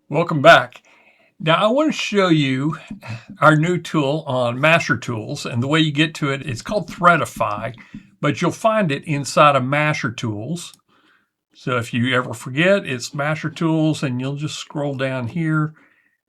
Welcome back. Now I want to show you our new tool on Master Tools, and the way you get to it, it's called Threadify, but you'll find it inside of Master Tools. So if you ever forget, it's Master Tools, and you'll just scroll down here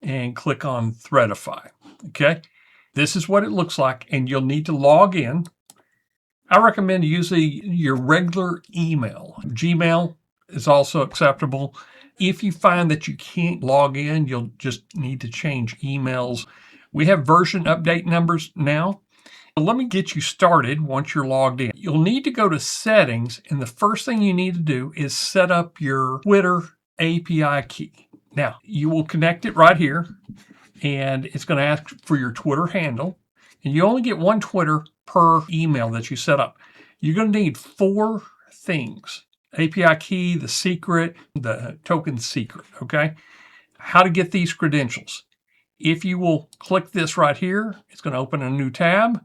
and click on Threadify. Okay, this is what it looks like, and you'll need to log in. I recommend using your regular email. Gmail is also acceptable. If you find that you can't log in, you'll just need to change emails. We have version update numbers now. Let me get you started once you're logged in. You'll need to go to settings, and the first thing you need to do is set up your Twitter API key. Now, you will connect it right here, and it's going to ask for your Twitter handle. And you only get one Twitter per email that you set up. You're going to need 4 things: API key, the secret, the token secret, okay? How to get these credentials. If you will click this right here, it's going to open a new tab,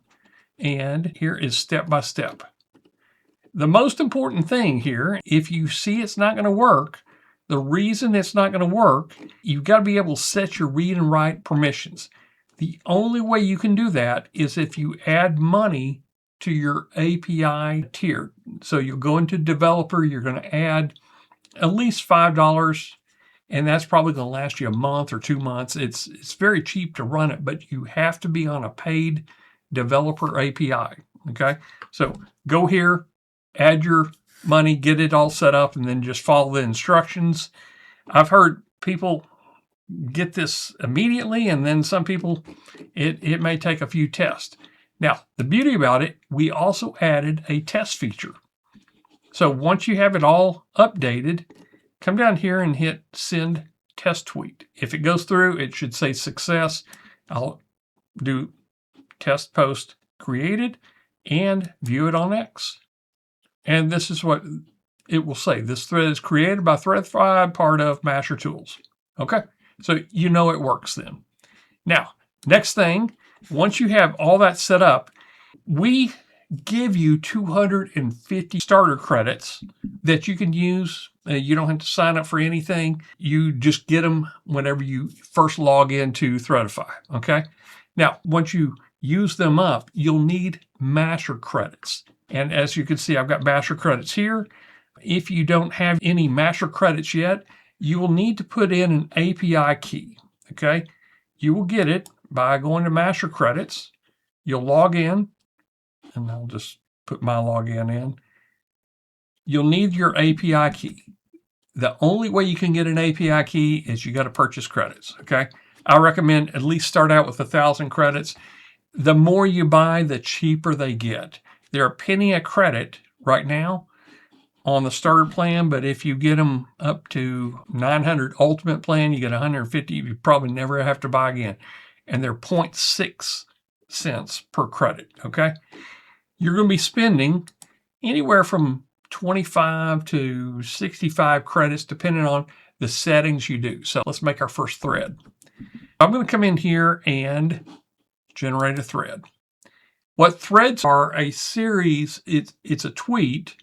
and here is step by step. The most important thing here, if you see it's not going to work, the reason it's not going to work, you've got to be able to set your read and write permissions. The only way you can do that is if you add money to your API tier. So you'll go into developer, you're going to add at least $5, and that's probably going to last you a month or 2 months. It's very cheap to run it, but you have to be on a paid developer API. Okay, so go here, add your money, get it all set up, and then just follow the instructions. I've heard people get this immediately, and then some people, it may take a few tests. Now, the beauty about it, we also added a test feature. So once you have it all updated, come down here and hit send test tweet. If it goes through, it should say success. I'll do test post created and view it on X. And this is what it will say. This thread is created by Threadify, part of Master Tools. Okay, so you know it works then. Now, next thing, once you have all that set up, we give you 250 starter credits that you can use. You don't have to sign up for anything. You just get them whenever you first log into Threadify, okay? Now, once you use them up, you'll need master credits. And as you can see, I've got master credits here. If you don't have any master credits yet, you will need to put in an API key, okay? You will get it by going to master credits. You'll log in, and I'll just put my login in. You'll need your API key. The only way you can get an API key is you got to purchase credits, okay? I recommend at least start out with 1,000 credits. The more you buy, the cheaper they get. They're a penny a credit right now on the starter plan, but if you get them up to 900 ultimate plan, you get 150. You probably never have to buy again. And they're 0.6 cents per credit, okay? You're going to be spending anywhere from 25 to 65 credits, depending on the settings you do. So let's make our first thread. I'm going to come in here and generate a thread. What threads are a series, it's a tweet,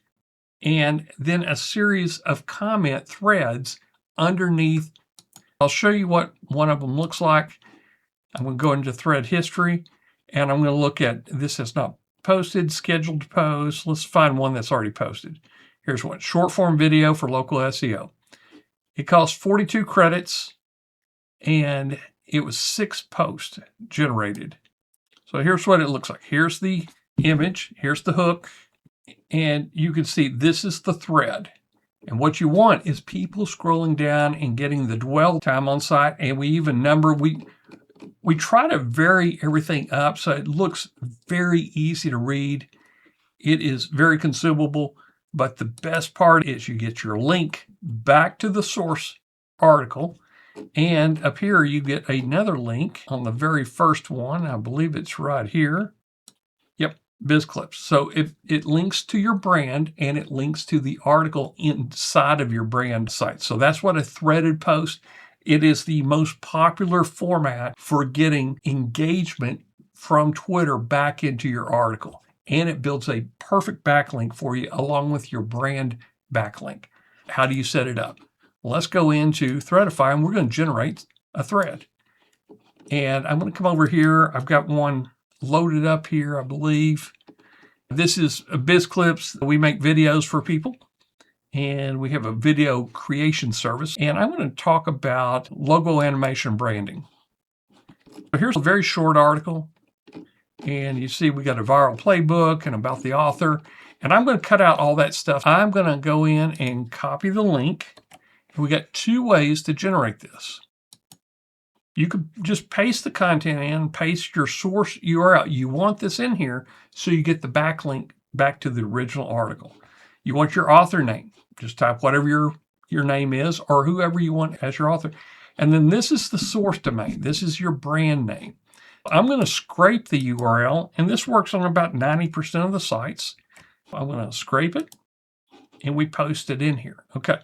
and then a series of comment threads underneath. I'll show you what one of them looks like. I'm going to go into thread history, and I'm going to look at this has not posted, scheduled to post. Let's find one that's already posted. Here's one, short form video for local SEO. It costs 42 credits, and it was 6 posts generated. So here's what it looks like. Here's the image, here's the hook, and you can see this is the thread. And what you want is people scrolling down and getting the dwell time on site, and we even number, we try to vary everything up so it looks very easy to read. It is very consumable, but the best part is you get your link back to the source article, and up here you get another link on the very first one. I believe it's right here. Yep, BizClips. So it links to your brand, and it links to the article inside of your brand site. So that's what a threaded post. It is the most popular format for getting engagement from Twitter back into your article. And it builds a perfect backlink for you along with your brand backlink. How do you set it up? let's go into Threadify and we're going to generate a thread. And I'm going to come over here. I've got one loaded up here, I believe. This is a BizClips. We make videos for people, and we have a video creation service. And I'm going to talk about logo animation branding. So here's a very short article. And you see we got a viral playbook and about the author. And I'm going to cut out all that stuff. I'm going to go in and copy the link. We got two ways to generate this. You could just paste the content in, paste your source URL. You want this in here so you get the backlink back to the original article. You want your author name. Just type whatever your name is or whoever you want as your author. And then this is the source domain. This is your brand name. I'm going to scrape the URL, and this works on about 90% of the sites. I'm going to scrape it, and we post it in here. Okay.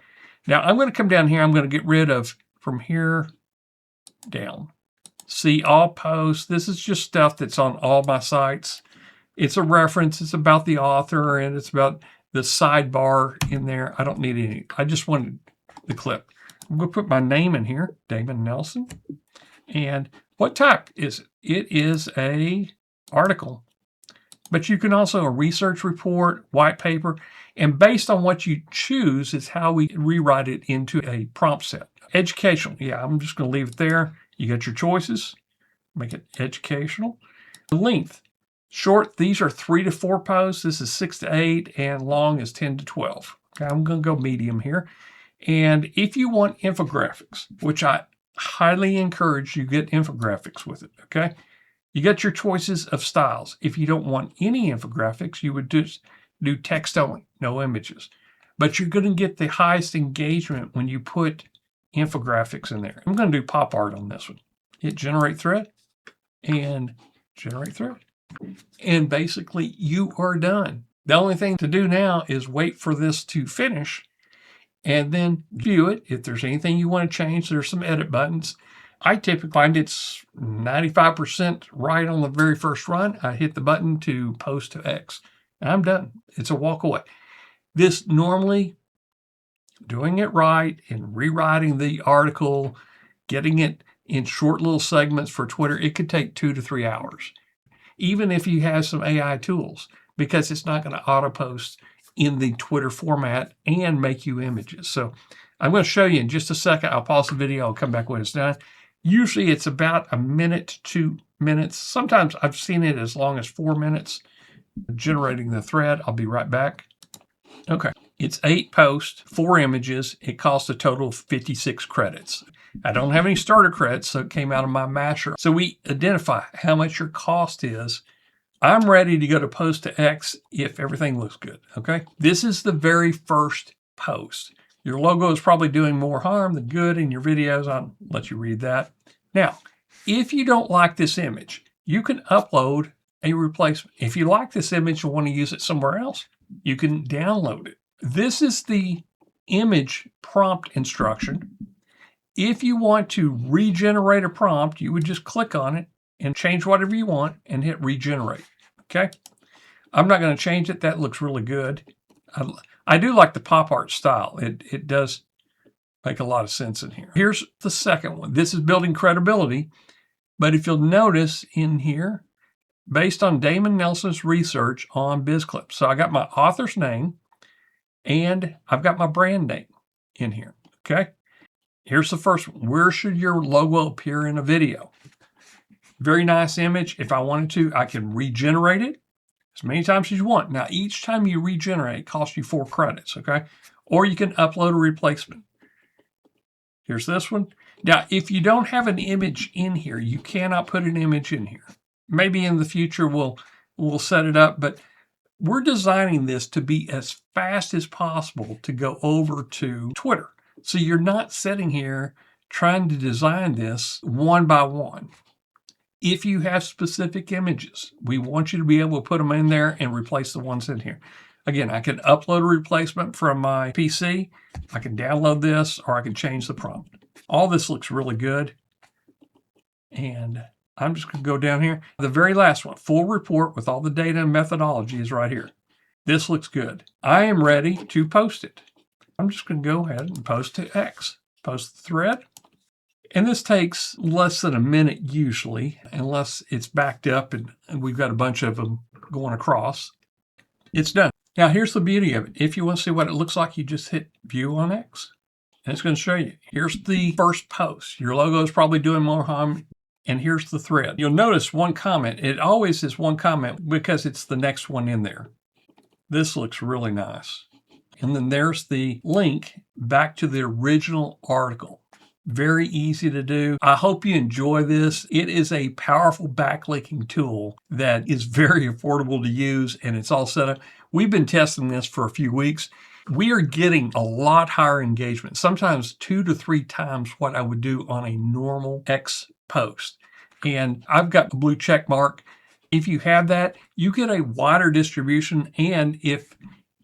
Now I'm going to come down here. I'm going to get rid of from here down. See all posts. This is just stuff that's on all my sites. It's a reference. It's about the author, and it's about the sidebar in there. I don't need any. I just wanted the clip. I'm going to put my name in here, Damon Nelson. And what type is it? It is a article. But you can also a research report, white paper, and based on what you choose is how we rewrite it into a prompt set. Educational, yeah, I'm just going to leave it there. You got your choices. Make it educational. Length, short, these are 3 to 4 posts. This is 6 to 8, and long is 10 to 12. Okay, I'm going to go medium here. And if you want infographics, which I highly encourage you get infographics with it, okay? You get your choices of styles. If you don't want any infographics, you would just do text only, no images. But you're going to get the highest engagement when you put infographics in there. I'm going to do pop art on this one. Hit generate thread and generate thread. And basically you are done. The only thing to do now is wait for this to finish and then view it. If there's anything you want to change, there's some edit buttons. I typically find it's 95% right on the very first run. I hit the button to post to X. And I'm done. It's a walk away. This normally, doing it right and rewriting the article, getting it in short little segments for Twitter, it could take 2 to 3 hours. Even if you have some AI tools, because it's not going to auto post in the Twitter format and make you images. So I'm going to show you in just a second. I'll pause the video. I'll come back when it's done. Usually it's about 1 minute to 2 minutes. Sometimes I've seen it as long as 4 minutes generating the thread. I'll be right back. Okay. It's 8 posts, 4 images. It costs a total of 56 credits. I don't have any starter credits, so it came out of my masher. So we identify how much your cost is. I'm ready to go to post to X if everything looks good, okay? This is the very first post. Your logo is probably doing more harm than good in your videos. I'll let you read that. Now, if you don't like this image, you can upload a replacement. If you like this image and want to use it somewhere else, you can download it. This is the image prompt instruction. If you want to regenerate a prompt, you would just click on it and change whatever you want and hit regenerate. Okay. I'm not going to change it. That looks really good. I do like the pop art style. It does make a lot of sense in here. Here's the second one. This is building credibility. But if you'll notice in here, based on Damon Nelson's research on BizClips. So I got my author's name and I've got my brand name in here. Okay. Here's the first one. Where should your logo appear in a video? Very nice image. If I wanted to, I can regenerate it as many times as you want. Now, each time you regenerate, it costs you 4 credits, okay? Or you can upload a replacement. Here's this one. Now, if you don't have an image in here, you cannot put an image in here. Maybe in the future we'll set it up, but we're designing this to be as fast as possible to go over to Twitter. So you're not sitting here trying to design this one by one. If you have specific images, we want you to be able to put them in there and replace the ones in here. Again, I can upload a replacement from my PC. I can download this, or I can change the prompt. All this looks really good. And I'm just going to go down here. The very last one, full report with all the data and methodology is right here. This looks good. I am ready to post it. I'm just going to go ahead and post to X. Post the thread. And this takes less than a minute usually, unless it's backed up and we've got a bunch of them going across. It's done. Now here's the beauty of it. If you want to see what it looks like, you just hit View on X. And it's going to show you. Here's the first post. Your logo is probably doing more harm. And here's the thread. You'll notice one comment. It always is one comment because it's the next one in there. This looks really nice. And then there's the link back to the original article. Very easy to do. I hope you enjoy this. It is a powerful backlinking tool that is very affordable to use, and it's all set up. We've been testing this for a few weeks. We are getting a lot higher engagement, sometimes 2 to 3 times what I would do on a normal X post. And I've got a blue check mark. If you have that, you get a wider distribution, and if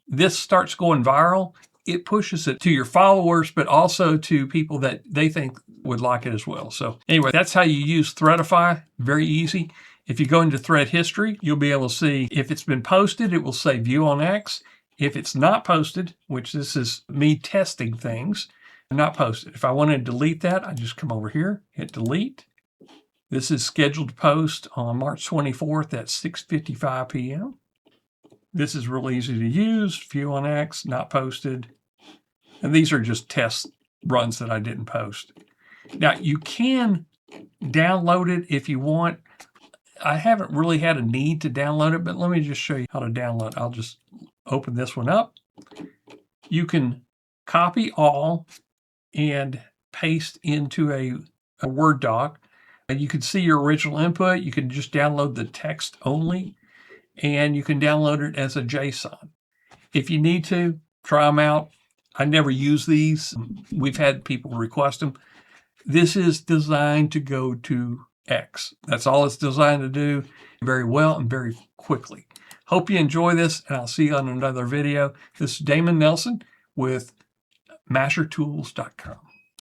this starts going viral, it pushes it to your followers, but also to people that they think would like it as well. So anyway, that's how you use Threadify. Very easy. If you go into thread history, you'll be able to see if it's been posted, it will say View on X. If it's not posted, which this is me testing things, not posted. If I want to delete that, I just come over here, hit delete. This is scheduled to post on March 24th at 6:55 p.m. This is real easy to use. View on X, not posted. And these are just test runs that I didn't post. Now, you can download it if you want. I haven't really had a need to download it, but let me just show you how to download. I'll just open this one up. You can copy all and paste into a Word doc. You can see your original input. You can just download the text only, and you can download it as a JSON. If you need to, try them out. I never use these. We've had people request them. This is designed to go to X. That's all it's designed to do very well and very quickly. Hope you enjoy this, and I'll see you on another video. This is Damon Nelson with MasherTools.com.